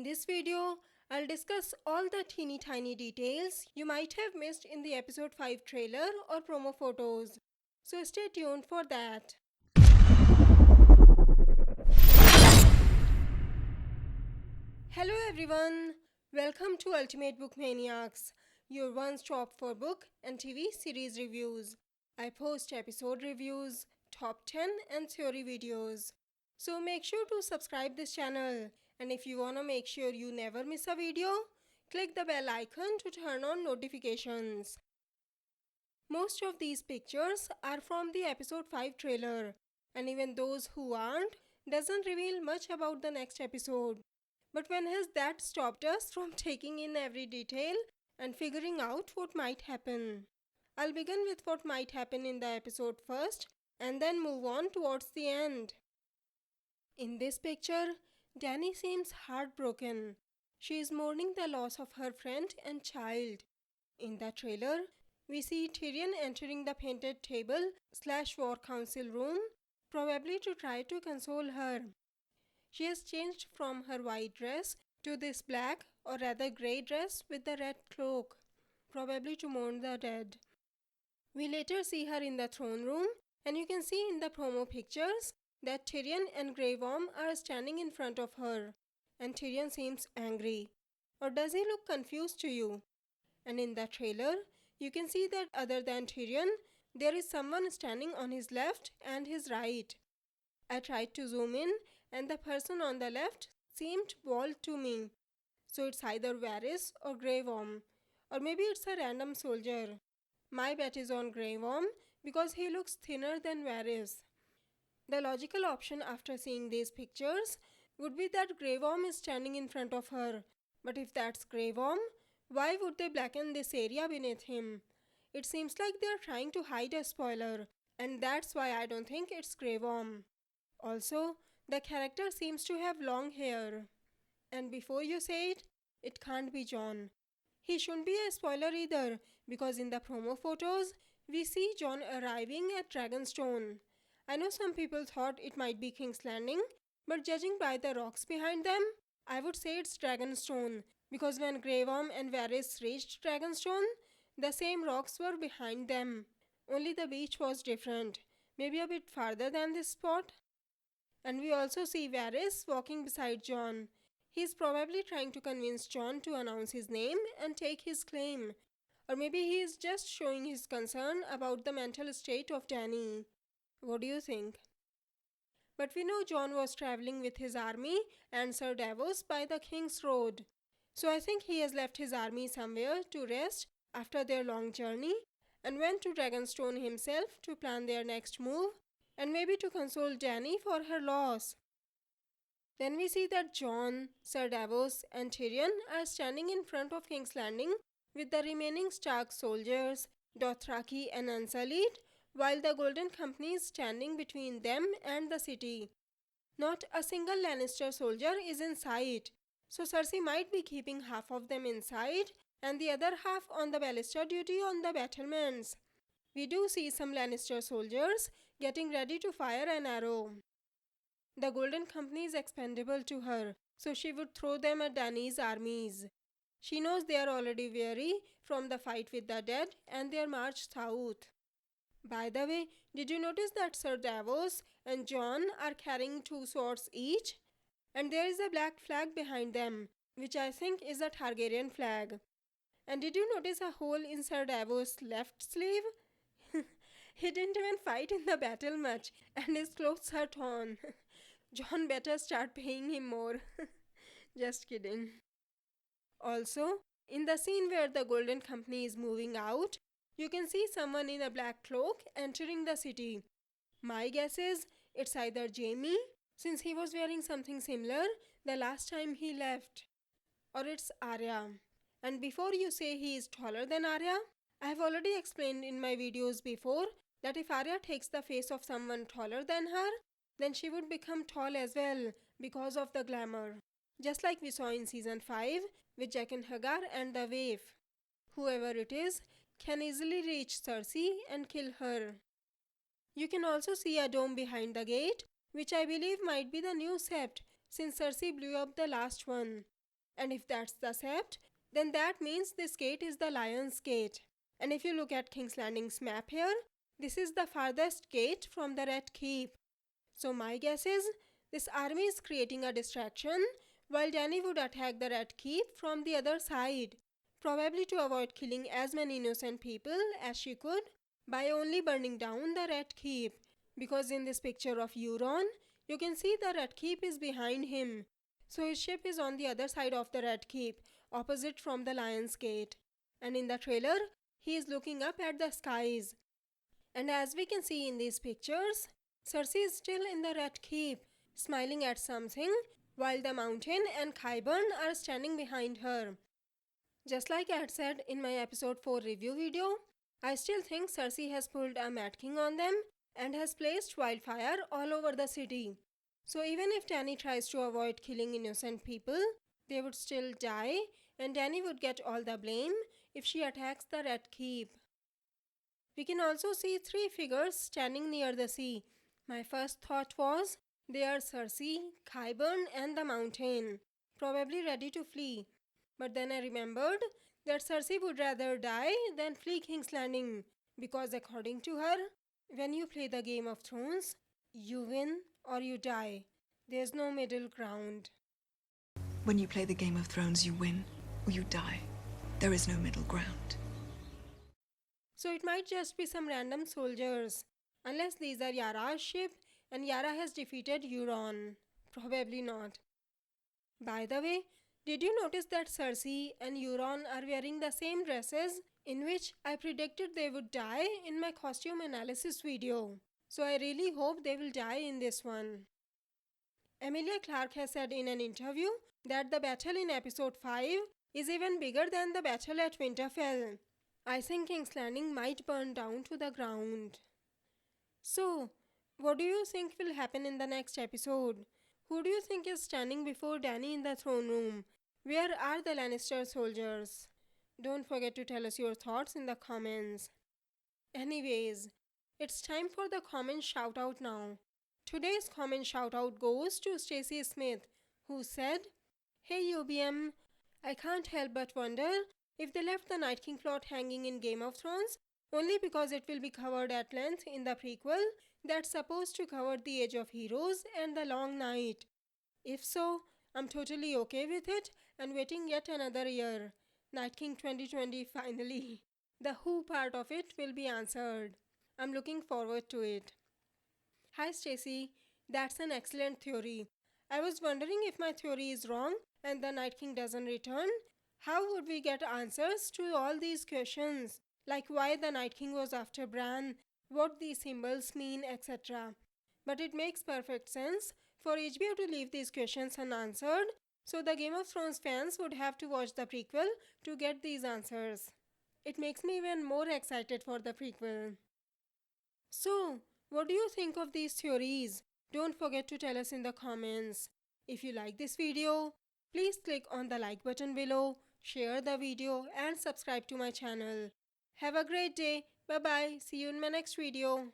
this video, I'll discuss all the teeny tiny details you might have missed in the episode 5 trailer or promo photos. So stay tuned for that. Hello everyone, welcome to Ultimate Book Maniacs, your one-stop for book and TV series reviews. I post episode reviews, top 10 and theory videos. So make sure to subscribe this channel, and if you wanna make sure you never miss a video, click the bell icon to turn on notifications. Most of these pictures are from the episode 5 trailer, and even those who aren't doesn't reveal much about the next episode. But when has that stopped us from taking in every detail and figuring out what might happen? I'll begin with what might happen in the episode first and then move on towards the end. In this picture, Dany seems heartbroken. She is mourning the loss of her friend and child. In the trailer, we see Tyrion entering the painted table/war council room, probably to try to console her. She has changed from her white dress to this black or rather grey dress with the red cloak, probably to mourn the dead. We later see her in the throne room, and you can see in the promo pictures that Tyrion and Grey Worm are standing in front of her, and Tyrion seems angry. Or does he look confused to you? And in the trailer, you can see that other than Tyrion, there is someone standing on his left and his right. I tried to zoom in, and the person on the left seemed bald to me. So it's either Varys or Grey Worm, or maybe it's a random soldier. My bet is on Grey Worm because he looks thinner than Varys. The logical option after seeing these pictures would be that Grey Worm is standing in front of her. But if that's Grey Worm, why would they blacken this area beneath him? It seems like they're trying to hide a spoiler, and that's why I don't think it's Grey Worm. Also, the character seems to have long hair. And before you say it, it can't be Jon. He shouldn't be a spoiler either, because in the promo photos, we see Jon arriving at Dragonstone. I know some people thought it might be King's Landing, but judging by the rocks behind them, I would say it's Dragonstone, because when Grey Worm and Varys reached Dragonstone, the same rocks were behind them. Only the beach was different, maybe a bit farther than this spot. And we also see Varys walking beside Jon. He's probably trying to convince Jon to announce his name and take his claim. Or maybe he is just showing his concern about the mental state of Dany. What do you think? But we know Jon was traveling with his army and Sir Davos by the King's Road. So I think he has left his army somewhere to rest after their long journey and went to Dragonstone himself to plan their next move and maybe to console Dany for her loss. Then we see that Jon, Sir Davos and Tyrion are standing in front of King's Landing with the remaining Stark soldiers, Dothraki and Unsullied, while the Golden Company is standing between them and the city. Not a single Lannister soldier is in sight, so Cersei might be keeping half of them inside and the other half on the ballista duty on the battlements. We do see some Lannister soldiers getting ready to fire an arrow. The Golden Company is expendable to her, so she would throw them at Dany's armies. She knows they are already weary from the fight with the dead and their march south. By the way, did you notice that Sir Davos and Jon are carrying 2 swords each? And there is a black flag behind them, which I think is a Targaryen flag. And did you notice a hole in Sir Davos' left sleeve? He didn't even fight in the battle much, and his clothes are torn. Jon better start paying him more. Just kidding. Also, in the scene where the Golden Company is moving out, you can see someone in a black cloak entering the city. My guess is it's either Jaime, since he was wearing something similar the last time he left, or it's Arya. And before you say he is taller than Arya, I have already explained in my videos before that if Arya takes the face of someone taller than her, then she would become tall as well because of the glamour. Just like we saw in season 5 with Jaqen H'ghar and the Waif. Whoever it is can easily reach Cersei and kill her. You can also see a dome behind the gate, which I believe might be the new sept since Cersei blew up the last one. And if that's the sept, then that means this gate is the Lion's Gate. And if you look at King's Landing's map here, this is the farthest gate from the Red Keep. So my guess is this army is creating a distraction while Dany would attack the Red Keep from the other side, probably to avoid killing as many innocent people as she could by only burning down the Red Keep. Because in this picture of Euron, you can see the Red Keep is behind him. So his ship is on the other side of the Red Keep, opposite from the Lion's Gate. And in the trailer, he is looking up at the skies. And as we can see in these pictures, Cersei is still in the Red Keep, smiling at something, while the Mountain and Qyburn are standing behind her. Just like I had said in my episode 4 review video, I still think Cersei has pulled a Mad King on them and has placed wildfire all over the city. So even if Dany tries to avoid killing innocent people, they would still die and Dany would get all the blame if she attacks the Red Keep. We can also see 3 figures standing near the sea. My first thought was, they are Cersei, Qyburn and the Mountain, probably ready to flee. But then I remembered that Cersei would rather die than flee King's Landing, because according to her, when you play the Game of Thrones, you win or you die. There's no middle ground. When you play the Game of Thrones, you win or you die. There is no middle ground. So it might just be some random soldiers, unless these are Yara's ship and Yara has defeated Euron. Probably not. By the way, did you notice that Cersei and Euron are wearing the same dresses in which I predicted they would die in my costume analysis video? So I really hope they will die in this one. Emilia Clarke has said in an interview that the battle in episode 5 is even bigger than the battle at Winterfell. I think King's Landing might burn down to the ground. So, what do you think will happen in the next episode? Who do you think is standing before Dany in the throne room? Where are the Lannister soldiers? Don't forget to tell us your thoughts in the comments. Anyways, it's time for the comment shout out now. Today's comment shout out goes to Stacey Smith, who said, "Hey UBM, I can't help but wonder if they left the Night King plot hanging in Game of Thrones only because it will be covered at length in the prequel that's supposed to cover the Age of Heroes and the Long Night. If so, I'm totally okay with it and waiting yet another year. Night King 2020 finally. The who part of it will be answered. I'm looking forward to it." Hi Stacey, that's an excellent theory. I was wondering if my theory is wrong and the Night King doesn't return. How would we get answers to all these questions? Like why the Night King was after Bran, what these symbols mean, etc. But it makes perfect sense for HBO to leave these questions unanswered, so the Game of Thrones fans would have to watch the prequel to get these answers. It makes me even more excited for the prequel. So, what do you think of these theories? Don't forget to tell us in the comments. If you like this video, please click on the like button below, share the video and subscribe to my channel. Have a great day. Bye bye. See you in my next video.